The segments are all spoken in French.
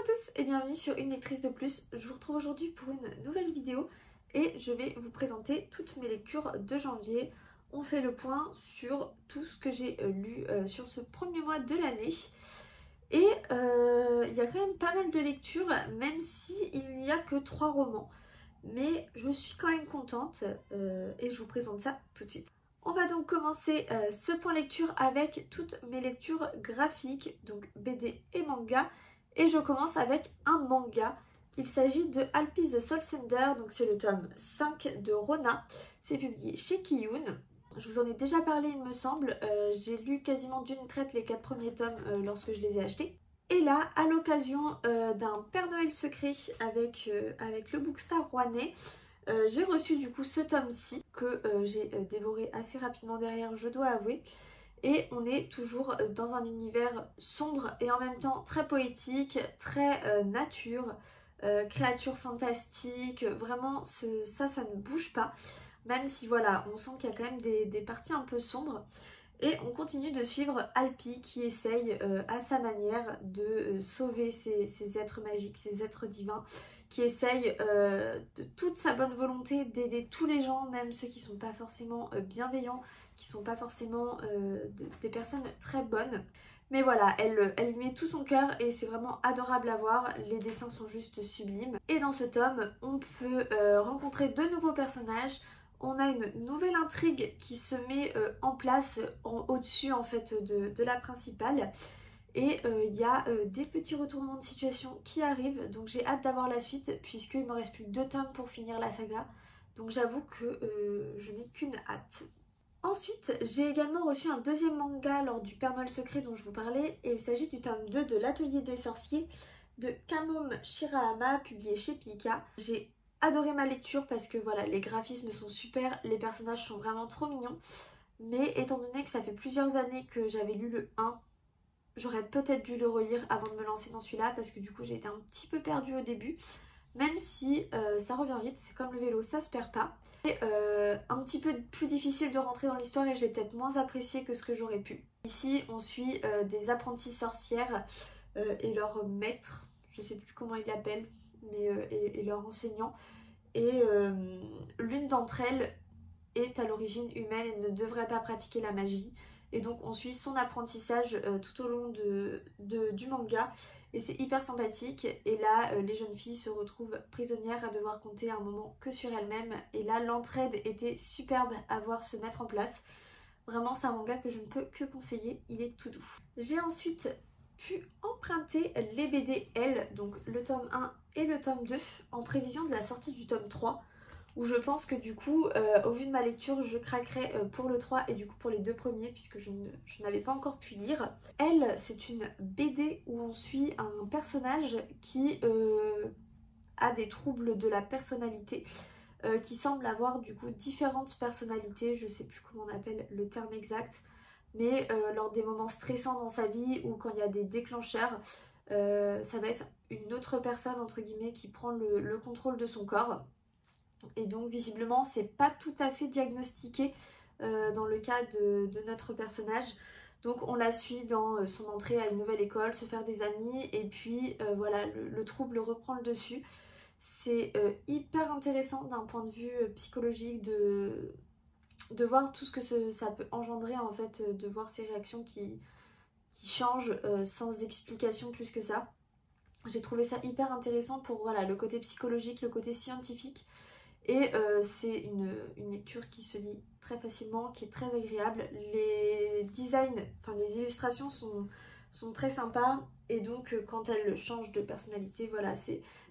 à tous et bienvenue sur Une lectrice de plus. Je vous retrouve aujourd'hui pour une nouvelle vidéo et je vais vous présenter toutes mes lectures de janvier. On fait le point sur tout ce que j'ai lu sur ce premier mois de l'année. Et il y a quand même pas mal de lectures, même s'il n'y a que 3 romans. Mais je suis quand même contente et je vous présente ça tout de suite. On va donc commencer ce point lecture avec toutes mes lectures graphiques, donc BD et manga. Et je commence avec un manga. Il s'agit de Alpi the Soul Sender, donc c'est le tome 5 de Rona. C'est publié chez Kiyun. Je vous en ai déjà parlé il me semble. J'ai lu quasiment d'une traite les 4 premiers tomes lorsque je les ai achetés. Et là, à l'occasion d'un Père Noël secret avec le Bookstar rouennais, j'ai reçu du coup ce tome-ci que j'ai dévoré assez rapidement derrière, je dois avouer. Et on est toujours dans un univers sombre et en même temps très poétique, très nature, créatures fantastiques, vraiment ça ne bouge pas. Même si voilà, on sent qu'il y a quand même des parties un peu sombres. Et on continue de suivre Alpi qui essaye à sa manière de sauver ces êtres magiques, ces êtres divins, qui essaye de toute sa bonne volonté d'aider tous les gens, même ceux qui ne sont pas forcément bienveillants, qui ne sont pas forcément des personnes très bonnes. Mais voilà, elle y met tout son cœur et c'est vraiment adorable à voir, les dessins sont juste sublimes. Et dans ce tome, on peut rencontrer de nouveaux personnages. On a une nouvelle intrigue qui se met en place au-dessus en fait de la principale. Et il y a des petits retournements de situation qui arrivent. Donc j'ai hâte d'avoir la suite puisqu'il me reste plus que 2 tomes pour finir la saga. Donc j'avoue que je n'ai qu'une hâte. Ensuite, j'ai également reçu un deuxième manga lors du Père Noël secret dont je vous parlais. Et il s'agit du tome 2 de l'Atelier des sorciers de Kamome Shirahama, publié chez Pika. J'ai adoré ma lecture parce que voilà, les graphismes sont super, les personnages sont vraiment trop mignons. Mais étant donné que ça fait plusieurs années que j'avais lu le 1, j'aurais peut-être dû le relire avant de me lancer dans celui-là parce que du coup j'ai été un petit peu perdue au début. Même si ça revient vite, c'est comme le vélo, ça se perd pas. Et un petit peu plus difficile de rentrer dans l'histoire et j'ai peut-être moins apprécié que ce que j'aurais pu. Ici on suit des apprenties sorcières et leur maître, je sais plus comment ils l'appellent, mais et leur enseignant. Et l'une d'entre elles est à l'origine humaine et ne devrait pas pratiquer la magie. Et donc on suit son apprentissage tout au long du manga. Et c'est hyper sympathique. Et là, les jeunes filles se retrouvent prisonnières à devoir compter un moment que sur elles-mêmes. Et là, l'entraide était superbe à voir se mettre en place. Vraiment, c'est un manga que je ne peux que conseiller. Il est tout doux. J'ai ensuite pu emprunter les BD L, donc le tome 1 et le tome 2, en prévision de la sortie du tome 3. Où je pense que du coup, au vu de ma lecture, je craquerai pour le 3 et du coup pour les 2 premiers puisque je n'avais pas encore pu lire. Elle, c'est une BD où on suit un personnage qui a des troubles de la personnalité, qui semble avoir du coup différentes personnalités, je sais plus comment on appelle le terme exact, mais lors des moments stressants dans sa vie ou quand il y a des déclencheurs, ça va être une autre personne entre guillemets qui prend le contrôle de son corps. Et donc visiblement c'est pas tout à fait diagnostiqué dans le cas de notre personnage. Donc on la suit dans son entrée à une nouvelle école, se faire des amis et puis voilà, le trouble reprend le dessus. C'est hyper intéressant d'un point de vue psychologique de voir tout ce que ça peut engendrer en fait, de voir ces réactions qui changent sans explication plus que ça. J'ai trouvé ça hyper intéressant pour voilà, le côté psychologique, le côté scientifique. Et c'est une lecture qui se lit très facilement, qui est très agréable. Les designs, enfin les illustrations sont très sympas. Et donc quand elle change de personnalité, voilà,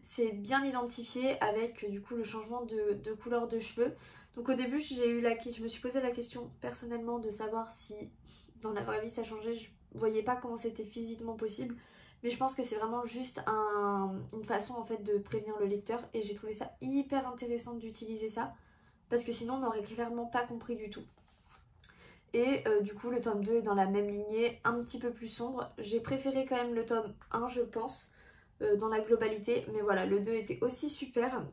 c'est bien identifié avec du coup le changement de couleur de cheveux. Donc au début je me suis posé la question personnellement de savoir si dans la vraie vie ça changeait. Je voyais pas comment c'était physiquement possible. Mais je pense que c'est vraiment juste une façon en fait de prévenir le lecteur. Et j'ai trouvé ça hyper intéressant d'utiliser ça. Parce que sinon on n'aurait clairement pas compris du tout. Et du coup le tome 2 est dans la même lignée, un petit peu plus sombre. J'ai préféré quand même le tome 1 je pense, dans la globalité. Mais voilà, le 2 était aussi super.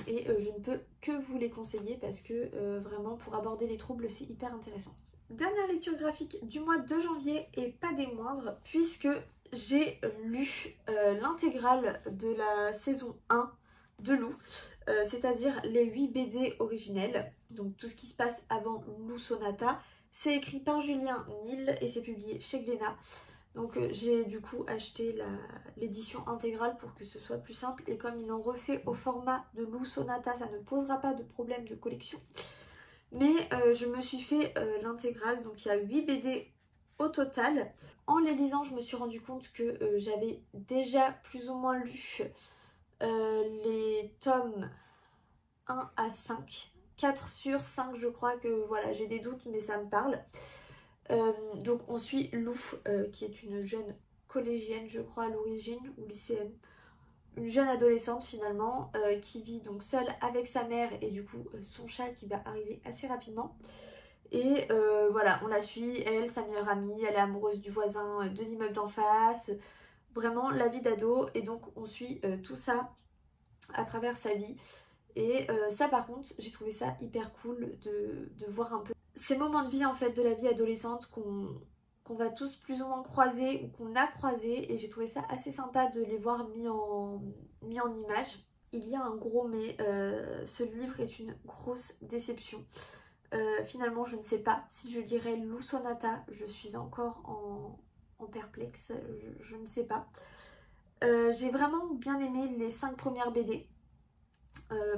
Et je ne peux que vous les conseiller parce que vraiment pour aborder les troubles c'est hyper intéressant. Dernière lecture graphique du mois de janvier et pas des moindres puisque j'ai lu l'intégrale de la saison 1 de Lou, c'est-à-dire les 8 BD originelles, donc tout ce qui se passe avant Lou Sonata. C'est écrit par Julien Nil et c'est publié chez Glénat. Donc j'ai du coup acheté l'édition intégrale pour que ce soit plus simple, et comme ils l'ont refait au format de Lou Sonata, ça ne posera pas de problème de collection. Mais je me suis fait l'intégrale, donc il y a 8 BD au total. En les lisant, je me suis rendu compte que j'avais déjà plus ou moins lu les tomes 1 à 5. 4 sur 5, je crois que voilà, j'ai des doutes, mais ça me parle. Donc on suit Lou, qui est une jeune collégienne, je crois, à l'origine, ou lycéenne. Une jeune adolescente finalement, qui vit donc seule avec sa mère et du coup son chat qui va arriver assez rapidement. Et voilà, on la suit, elle, sa meilleure amie, elle est amoureuse du voisin de l'immeuble d'en face. Vraiment la vie d'ado, et donc on suit tout ça à travers sa vie. Et ça par contre, j'ai trouvé ça hyper cool de voir un peu ces moments de vie en fait de la vie adolescente qu'on va tous plus ou moins croiser ou qu'on a croisé, et j'ai trouvé ça assez sympa de les voir mis en image. Il y a un gros mais, ce livre est une grosse déception. Finalement je ne sais pas si je lirai Lou Sonata, je suis encore en perplexe, je ne sais pas. J'ai vraiment bien aimé les 5 premières BD.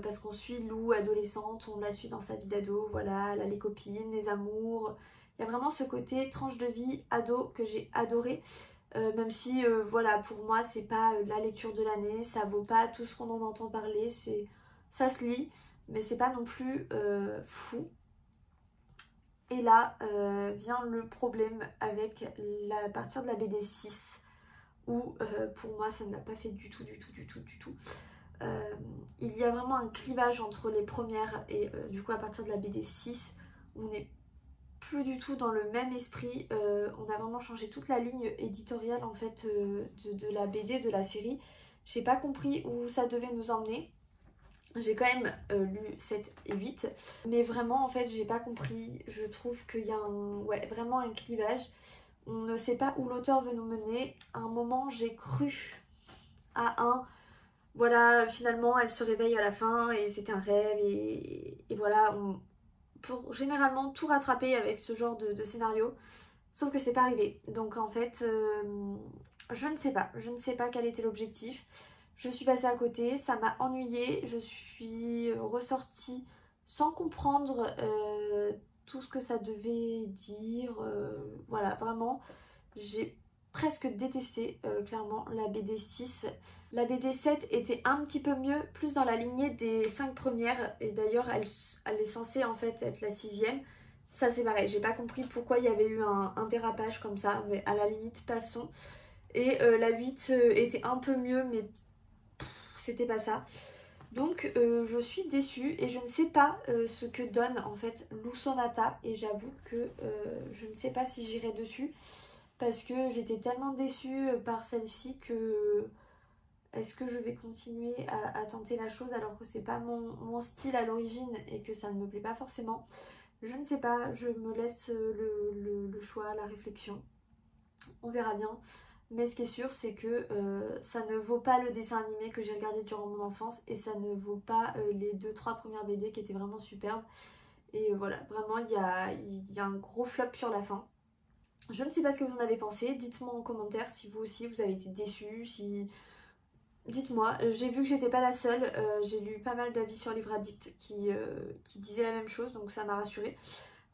Parce qu'on suit Lou adolescente, on la suit dans sa vie d'ado, voilà, elle a les copines, les amours. Il y a vraiment ce côté tranche de vie ado que j'ai adoré, même si voilà, pour moi c'est pas la lecture de l'année, ça vaut pas tout ce qu'on en entend parler, ça se lit, mais c'est pas non plus fou. Et là vient le problème avec la partir de la BD 6, où pour moi ça ne l'a pas fait du tout. Il y a vraiment un clivage entre les premières et du coup à partir de la BD 6, on n'est plus du tout dans le même esprit. On a vraiment changé toute la ligne éditoriale en fait de la BD, de la série. J'ai pas compris où ça devait nous emmener. J'ai quand même lu 7 et 8, mais vraiment en fait j'ai pas compris. Je trouve qu'il y a vraiment un clivage. On ne sait pas où l'auteur veut nous mener. À un moment j'ai cru à voilà, finalement elle se réveille à la fin et c'était un rêve, et voilà, pour généralement tout rattraper avec ce genre de scénario, sauf que c'est pas arrivé. Donc en fait, je ne sais pas quel était l'objectif. Je suis passée à côté, ça m'a ennuyée, je suis ressortie sans comprendre tout ce que ça devait dire. Voilà, vraiment, j'ai presque détesté clairement la BD 6. La BD 7 était un petit peu mieux, plus dans la lignée des 5 premières, et d'ailleurs elle est censée en fait être la 6ème. Ça c'est pareil, j'ai pas compris pourquoi il y avait eu un dérapage comme ça, mais à la limite passons. Et la 8 était un peu mieux, mais c'était pas ça. Donc je suis déçue et je ne sais pas ce que donne en fait Lou Sonata, et j'avoue que je ne sais pas si j'irai dessus, parce que j'étais tellement déçue par celle-ci que est-ce que je vais continuer à tenter la chose alors que c'est pas mon style à l'origine et que ça ne me plaît pas forcément. Je ne sais pas, je me laisse le choix, la réflexion. On verra bien. Mais ce qui est sûr, c'est que ça ne vaut pas le dessin animé que j'ai regardé durant mon enfance, et ça ne vaut pas les 2-3 premières BD qui étaient vraiment superbes. Et voilà, vraiment il y a un gros flop sur la fin. Je ne sais pas ce que vous en avez pensé, dites-moi en commentaire si vous aussi vous avez été déçus, si... Dites-moi, j'ai vu que j'étais pas la seule, j'ai lu pas mal d'avis sur Livre Addict qui disaient la même chose, donc ça m'a rassurée.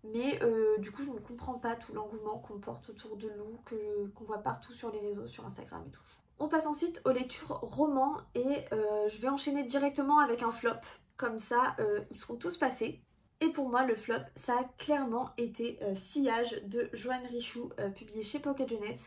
Mais du coup je ne comprends pas tout l'engouement qu'on porte autour de Lou, qu'on voit partout sur les réseaux, sur Instagram et tout. On passe ensuite aux lectures romans, et je vais enchaîner directement avec un flop, comme ça ils seront tous passés. Et pour moi le flop, ça a clairement été Sillage de Joanne Richoux, publié chez Pocket Jeunesse.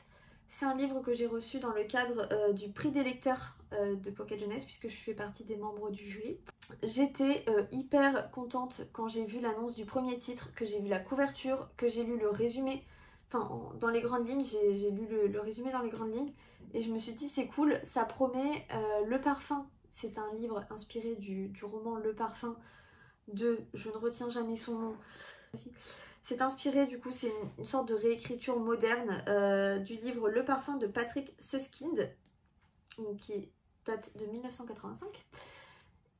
C'est un livre que j'ai reçu dans le cadre du prix des lecteurs de Pocket Jeunesse, puisque je fais partie des membres du jury. J'étais hyper contente quand j'ai vu l'annonce du premier titre, que j'ai vu la couverture, que j'ai lu le résumé, enfin dans les grandes lignes, j'ai lu le résumé dans les grandes lignes, et je me suis dit c'est cool, ça promet. Le Parfum, c'est un livre inspiré du roman Le Parfum de, je ne retiens jamais son nom, C'est inspiré, du coup, c'est une sorte de réécriture moderne du livre Le Parfum de Patrick Süskind, qui date de 1985.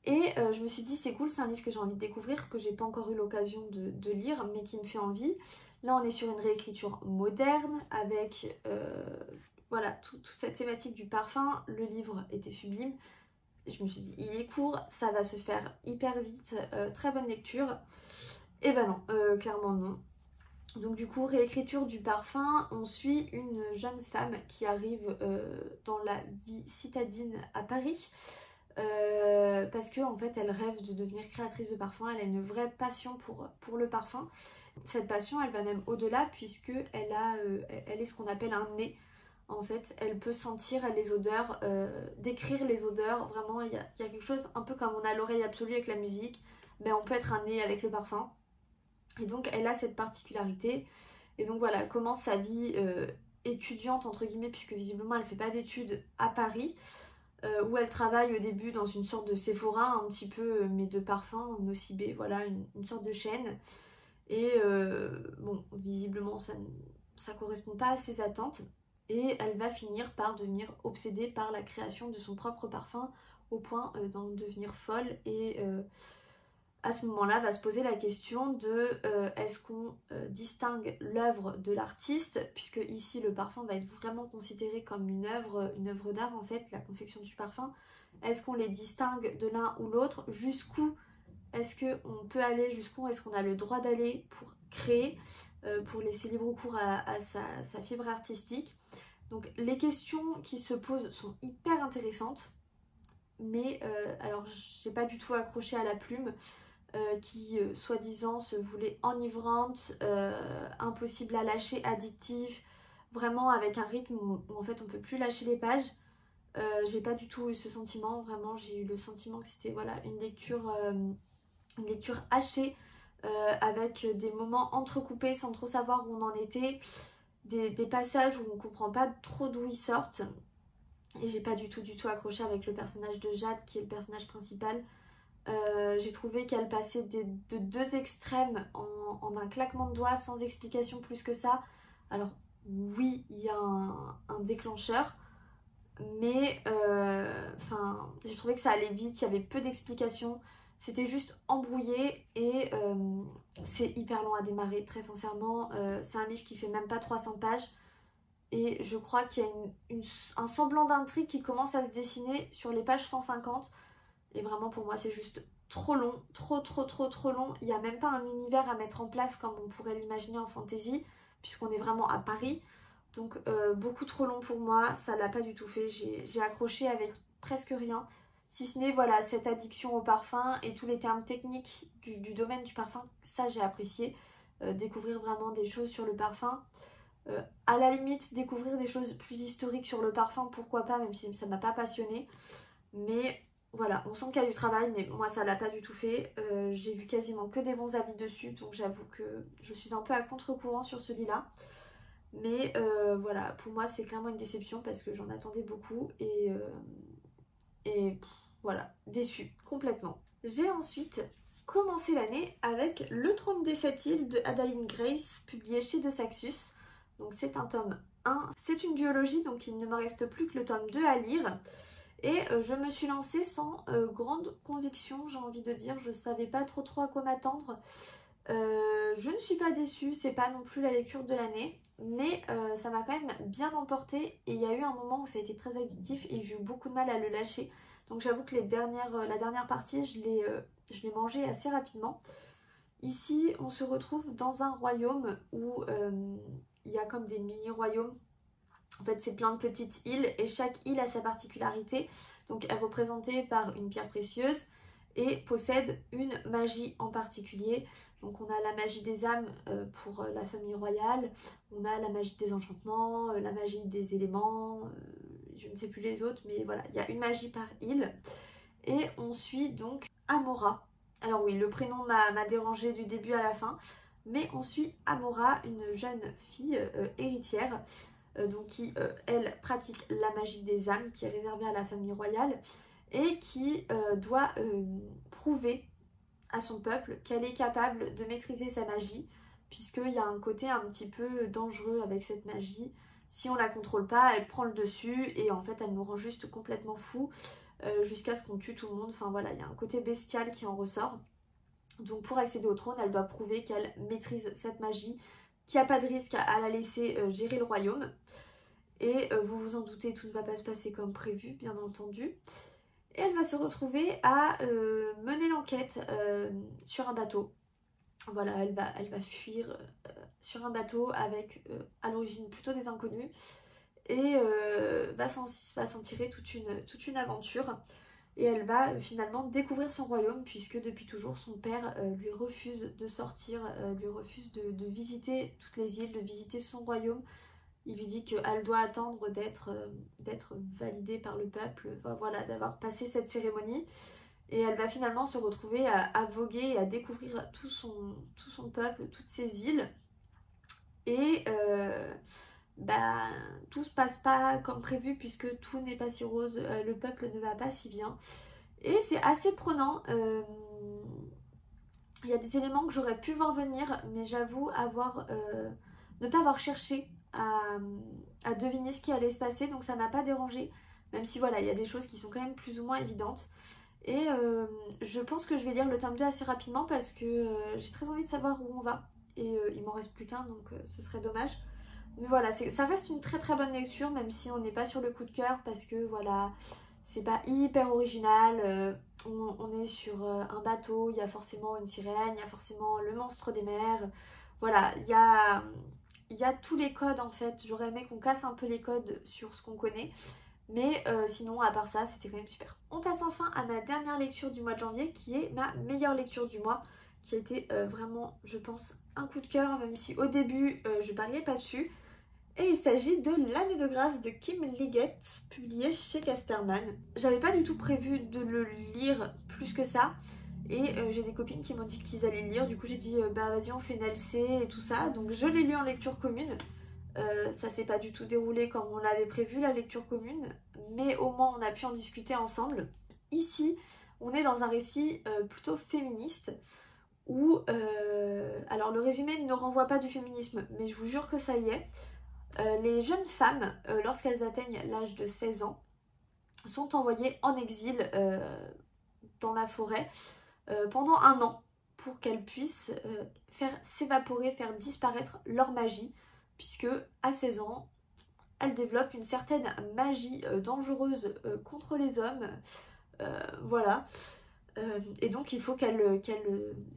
Et je me suis dit c'est cool, c'est un livre que j'ai envie de découvrir, que j'ai pas encore eu l'occasion de lire, mais qui me fait envie. Là on est sur une réécriture moderne avec voilà toute cette thématique du parfum. Le livre était sublime. Je me suis dit il est court, ça va se faire hyper vite, très bonne lecture. Et ben non, clairement non. Donc du coup, réécriture du parfum, on suit une jeune femme qui arrive dans la vie citadine à Paris. Parce que en fait elle rêve de devenir créatrice de parfum, elle a une vraie passion pour le parfum. Cette passion elle va même au-delà puisque elle est ce qu'on appelle un nez. En fait elle peut sentir les odeurs, décrire les odeurs, vraiment il y a quelque chose un peu comme on a l'oreille absolue avec la musique, mais on peut être un nez avec le parfum. Et donc elle a cette particularité et donc voilà, commence sa vie étudiante entre guillemets puisque visiblement elle fait pas d'études à Paris. Où elle travaille au début dans une sorte de Sephora un petit peu, mais de parfum, Nocibé, voilà, une sorte de chaîne. Et bon, visiblement ça correspond pas à ses attentes. Et elle va finir par devenir obsédée par la création de son propre parfum au point d'en devenir folle. Et à ce moment-là va se poser la question de est-ce qu'on distingue l'œuvre de l'artiste, puisque ici le parfum va être vraiment considéré comme une œuvre d'art en fait, la confection du parfum. Est-ce qu'on les distingue de l'un ou l'autre? Jusqu'où est-ce qu'on peut aller? Jusqu'où est-ce qu'on a le droit d'aller pour créer, pour laisser libre cours à sa fibre artistique? Donc les questions qui se posent sont hyper intéressantes, mais alors j'ai pas du tout accroché à la plume. Qui soi-disant se voulait enivrante, impossible à lâcher, addictif, vraiment avec un rythme où en fait on peut plus lâcher les pages. J'ai pas du tout eu ce sentiment, vraiment j'ai eu le sentiment que c'était voilà, une lecture hachée, avec des moments entrecoupés sans trop savoir où on en était, des passages où on comprend pas trop d'où ils sortent. Et j'ai pas du tout accroché avec le personnage de Jade qui est le personnage principal. J'ai trouvé qu'elle passait de deux extrêmes en un claquement de doigts sans explication plus que ça. Alors oui, il y a un déclencheur, mais j'ai trouvé que ça allait vite, il y avait peu d'explications, c'était juste embrouillé et c'est hyper long à démarrer, très sincèrement. C'est un livre qui fait même pas 300 pages et je crois qu'il y a un semblant d'intrigue qui commence à se dessiner sur les pages 150. Et vraiment pour moi c'est juste trop long, trop long. Il n'y a même pas un univers à mettre en place comme on pourrait l'imaginer en fantasy, puisqu'on est vraiment à Paris. Donc beaucoup trop long pour moi, ça l'a pas du tout fait. J'ai accroché avec presque rien, si ce n'est voilà cette addiction au parfum et tous les termes techniques du domaine du parfum. Ça j'ai apprécié, découvrir vraiment des choses sur le parfum. À la limite découvrir des choses plus historiques sur le parfum, pourquoi pas, même si ça m'a pas passionné. Mais voilà, on sent qu'il y a du travail, mais moi ça l'a pas du tout fait. J'ai vu quasiment que des bons avis dessus, donc j'avoue que je suis un peu à contre-courant sur celui-là. Mais voilà, pour moi c'est clairement une déception parce que j'en attendais beaucoup et voilà, déçue complètement. J'ai ensuite commencé l'année avec Le Trône des Sept Îles de Adaline Grace, publié chez De Saxus. Donc c'est un tome 1, c'est une duologie, donc il ne me reste plus que le tome 2 à lire. Et je me suis lancée sans grande conviction, j'ai envie de dire, je savais pas trop à quoi m'attendre. Je ne suis pas déçue, c'est pas non plus la lecture de l'année, mais ça m'a quand même bien emportée et il y a eu un moment où ça a été très addictif et j'ai eu beaucoup de mal à le lâcher. Donc j'avoue que la dernière partie, je l'ai mangée assez rapidement. Ici, on se retrouve dans un royaume où il y a comme des mini-royaumes. En fait, c'est plein de petites îles et chaque île a sa particularité. Donc, elle est représentée par une pierre précieuse et possède une magie en particulier. Donc, on a la magie des âmes pour la famille royale. On a la magie des enchantements, la magie des éléments. Je ne sais plus les autres, mais voilà, il y a une magie par île. Et on suit donc Amora. Alors oui, le prénom m'a dérangée du début à la fin. Mais on suit Amora, une jeune fille héritière. Donc qui, elle, pratique la magie des âmes qui est réservée à la famille royale et qui doit prouver à son peuple qu'elle est capable de maîtriser sa magie puisqu'il y a un côté un petit peu dangereux avec cette magie. Si on la contrôle pas, elle prend le dessus et en fait elle nous rend juste complètement fous jusqu'à ce qu'on tue tout le monde. Enfin voilà, il y a un côté bestial qui en ressort. Donc pour accéder au trône, elle doit prouver qu'elle maîtrise cette magie, qu'il n'y a pas de risque à la laisser gérer le royaume. Et vous vous en doutez, tout ne va pas se passer comme prévu, bien entendu. Et elle va se retrouver à mener l'enquête sur un bateau. Voilà, elle va fuir sur un bateau avec à l'origine plutôt des inconnus. Et va s'en tirer toute une aventure. Et elle va finalement découvrir son royaume, puisque depuis toujours son père lui refuse de sortir, lui refuse de visiter toutes les îles, de visiter son royaume. Il lui dit qu'elle doit attendre d'être validée par le peuple, voilà, d'avoir passé cette cérémonie. Et elle va finalement se retrouver à voguer et à découvrir tout son peuple, toutes ses îles. Et tout se passe pas comme prévu, puisque tout n'est pas si rose, le peuple ne va pas si bien. Et c'est assez prenant. Il y a des éléments que j'aurais pu voir venir, mais j'avoue ne pas avoir cherché à deviner ce qui allait se passer, donc ça m'a pas dérangé, même si voilà, il y a des choses qui sont quand même plus ou moins évidentes. Et je pense que je vais lire le tome 2 assez rapidement parce que j'ai très envie de savoir où on va. Et il m'en reste plus qu'un, donc ce serait dommage. Mais voilà, ça reste une très très bonne lecture, même si on n'est pas sur le coup de cœur, parce que voilà, c'est pas hyper original. On est sur un bateau, il y a forcément une sirène, il y a forcément le monstre des mers. Voilà, il y a tous les codes en fait. J'aurais aimé qu'on casse un peu les codes sur ce qu'on connaît. Mais sinon, à part ça, c'était quand même super. On passe enfin à ma dernière lecture du mois de janvier, qui est ma meilleure lecture du mois, qui a été vraiment, je pense, un coup de cœur, même si au début, je pariais pas dessus. Et il s'agit de L'année de grâce de Kim Liggett, publié chez Casterman. J'avais pas du tout prévu de le lire plus que ça. Et j'ai des copines qui m'ont dit qu'ils allaient le lire. Du coup, j'ai dit, bah vas-y, on fait une LC et tout ça. Donc je l'ai lu en lecture commune. Ça s'est pas du tout déroulé comme on l'avait prévu, la lecture commune, mais au moins on a pu en discuter ensemble. Ici, on est dans un récit plutôt féministe où, alors le résumé ne renvoie pas du féminisme, mais je vous jure que ça y est. Les jeunes femmes, lorsqu'elles atteignent l'âge de 16 ans, sont envoyées en exil dans la forêt pendant 1 an pour qu'elles puissent faire s'évaporer, faire disparaître leur magie, puisque à 16 ans, elles développent une certaine magie dangereuse contre les hommes. Voilà. Et donc il faut qu'elles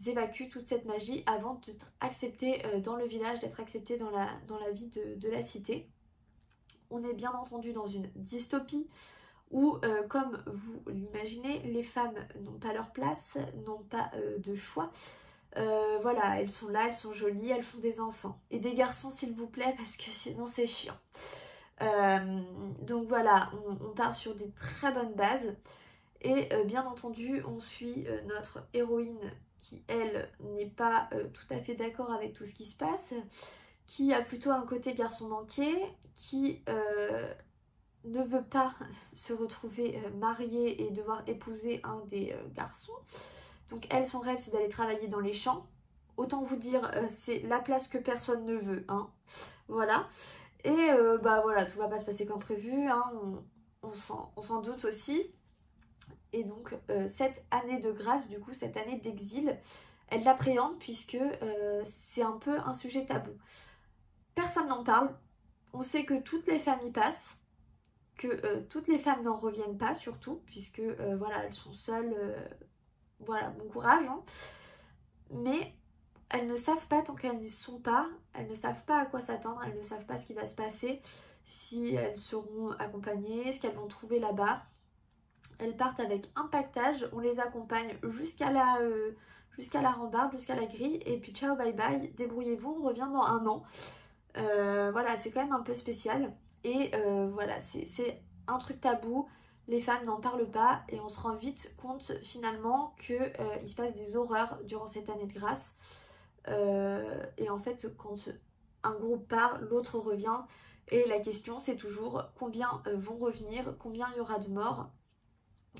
évacuent toute cette magie avant d'être acceptées dans le village, d'être acceptées dans la vie de la cité. On est bien entendu dans une dystopie où, comme vous l'imaginez, les femmes n'ont pas leur place, n'ont pas de choix. Voilà, elles sont là, elles sont jolies, elles font des enfants. Et des garçons s'il vous plaît, parce que sinon c'est chiant. Donc voilà, on part sur des très bonnes bases. Et bien entendu, on suit notre héroïne qui, elle, n'est pas tout à fait d'accord avec tout ce qui se passe, qui a plutôt un côté garçon manqué, qui ne veut pas se retrouver mariée et devoir épouser un des garçons. Donc elle, son rêve, c'est d'aller travailler dans les champs. Autant vous dire, c'est la place que personne ne veut, hein. Voilà. Et bah voilà, tout va pas se passer comme prévu, hein. On s'en doute aussi. Et donc cette année de grâce, du coup, cette année d'exil, elle l'appréhende puisque c'est un peu un sujet tabou. Personne n'en parle. On sait que toutes les femmes y passent, que toutes les femmes n'en reviennent pas surtout, puisque voilà, elles sont seules. Voilà, bon courage, hein. Mais elles ne savent pas tant qu'elles n'y sont pas, elles ne savent pas à quoi s'attendre, elles ne savent pas ce qui va se passer, si elles seront accompagnées, ce qu'elles vont trouver là-bas. Elles partent avec un pactage, on les accompagne jusqu'à la rambarde, jusqu'à la grille, et puis ciao, bye bye, débrouillez-vous, on revient dans 1 an. Voilà, c'est quand même un peu spécial. Et voilà, c'est un truc tabou, les femmes n'en parlent pas, et on se rend vite compte finalement qu'il se passe des horreurs durant cette année de grâce. Et en fait, quand un groupe part, l'autre revient, et la question c'est toujours combien vont revenir, combien il y aura de morts,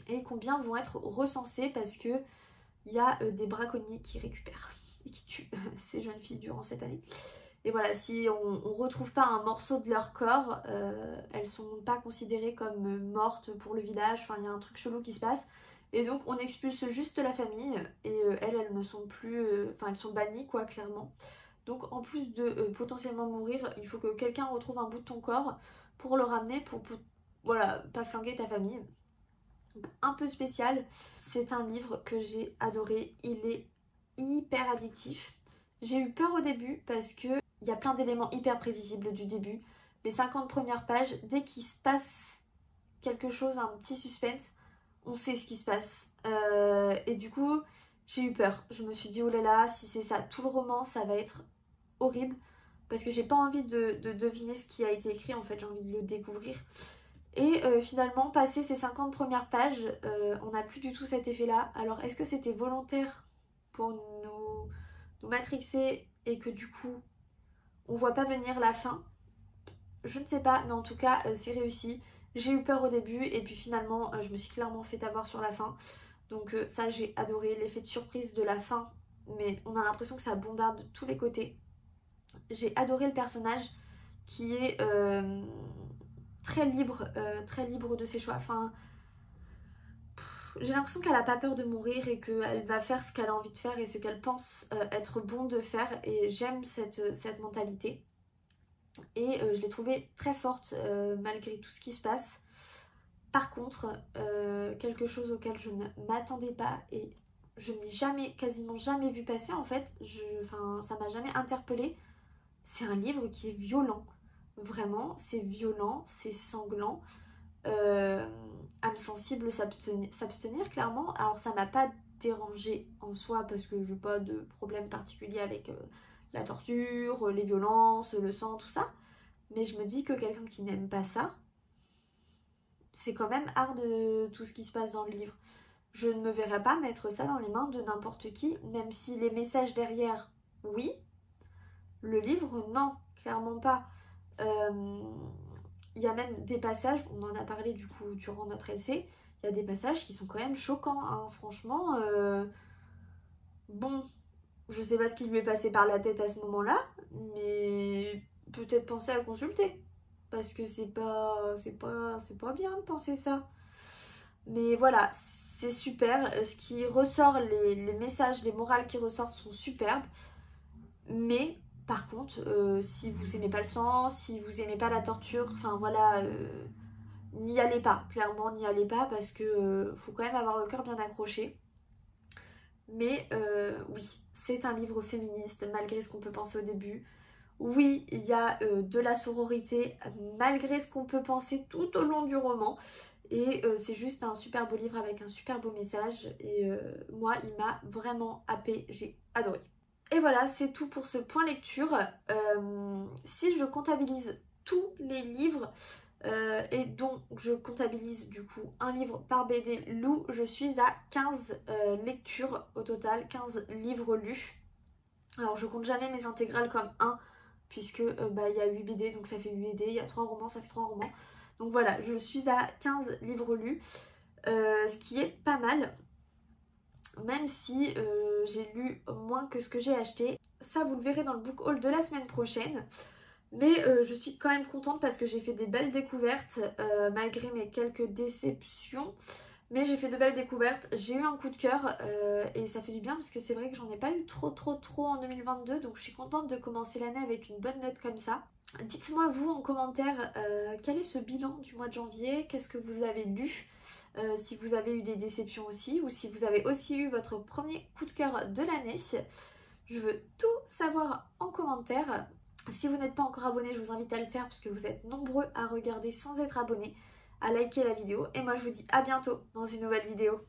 et combien vont être recensés parce que il y a des braconniers qui récupèrent. et qui tuent ces jeunes filles durant cette année. Et voilà, si on ne retrouve pas un morceau de leur corps, elles sont pas considérées comme mortes pour le village. Enfin, il y a un truc chelou qui se passe. Et donc, on expulse juste la famille. Et elles ne sont plus... Enfin, elles sont bannies, quoi, clairement. Donc, en plus de potentiellement mourir, il faut que quelqu'un retrouve un bout de ton corps pour le ramener, pour voilà, pas flinguer ta famille. Donc, un peu spécial. C'est un livre que j'ai adoré. Il est hyper addictif. J'ai eu peur au début parce que il y a plein d'éléments hyper prévisibles du début. Les 50 premières pages, dès qu'il se passe quelque chose, un petit suspense, on sait ce qui se passe. Et du coup, j'ai eu peur. Je me suis dit, oh là là, si c'est ça, tout le roman, ça va être horrible. Parce que j'ai pas envie de deviner ce qui a été écrit, en fait, j'ai envie de le découvrir. Et finalement, passé ces 50 premières pages, on n'a plus du tout cet effet-là. Alors, est-ce que c'était volontaire pour nous matrixer et que du coup, on voit pas venir la fin? Je ne sais pas, mais en tout cas, c'est réussi. J'ai eu peur au début et puis finalement, je me suis clairement fait avoir sur la fin. Donc ça, j'ai adoré l'effet de surprise de la fin, mais on a l'impression que ça bombarde de tous les côtés. J'ai adoré le personnage qui est très libre de ses choix. Enfin, j'ai l'impression qu'elle n'a pas peur de mourir et qu'elle va faire ce qu'elle a envie de faire et ce qu'elle pense être bon de faire. Et j'aime cette mentalité. Et je l'ai trouvée très forte malgré tout ce qui se passe. Par contre, quelque chose auquel je ne m'attendais pas et je n'ai quasiment jamais vu passer en fait, ça m'a jamais interpellée. C'est un livre qui est violent. Vraiment, c'est violent, c'est sanglant. Âme sensible, s'abstenir clairement. Alors ça m'a pas dérangée en soi parce que je n'ai pas de problème particulier avec la torture, les violences, le sang, tout ça. Mais je me dis que quelqu'un qui n'aime pas ça, c'est quand même hard tout ce qui se passe dans le livre. Je ne me verrais pas mettre ça dans les mains de n'importe qui, même si les messages derrière, oui. Le livre, non, clairement pas. Il y a même des passages, on en a parlé du coup durant notre essai, il y a des passages qui sont quand même choquants, hein. Franchement, bon, je sais pas ce qui lui est passé par la tête à ce moment-là, mais peut-être penser à consulter, parce que c'est pas bien de penser ça. Mais voilà, c'est super, ce qui ressort, les messages, les morales qui ressortent sont superbes, mais par contre, si vous aimez pas le sang, si vous aimez pas la torture, enfin voilà, n'y allez pas, clairement n'y allez pas parce que faut quand même avoir le cœur bien accroché. Mais oui, c'est un livre féministe malgré ce qu'on peut penser au début. Oui, il y a de la sororité malgré ce qu'on peut penser tout au long du roman. Et c'est juste un super beau livre avec un super beau message. Et moi, il m'a vraiment happé, j'ai adoré. Et voilà, c'est tout pour ce point lecture. Si je comptabilise tous les livres et dont je comptabilise du coup un livre par BD Lou, je suis à 15 lectures au total, 15 livres lus. Alors je compte jamais mes intégrales comme 1 puisque il y a 8 BD donc ça fait 8 BD, il y a 3 romans, ça fait 3 romans. Donc voilà, je suis à 15 livres lus, ce qui est pas mal. Même si j'ai lu moins que ce que j'ai acheté. Ça, vous le verrez dans le book haul de la semaine prochaine. Mais je suis quand même contente parce que j'ai fait des belles découvertes, malgré mes quelques déceptions. Mais j'ai fait de belles découvertes, j'ai eu un coup de cœur et ça fait du bien parce que c'est vrai que j'en ai pas eu trop en 2022. Donc je suis contente de commencer l'année avec une bonne note comme ça. Dites-moi vous en commentaire quel est ce bilan du mois de janvier, qu'est-ce que vous avez lu, si vous avez eu des déceptions aussi ou si vous avez aussi eu votre premier coup de cœur de l'année. Je veux tout savoir en commentaire. Si vous n'êtes pas encore abonné, je vous invite à le faire parce que vous êtes nombreux à regarder sans être abonné, à liker la vidéo. Et moi je vous dis à bientôt dans une nouvelle vidéo.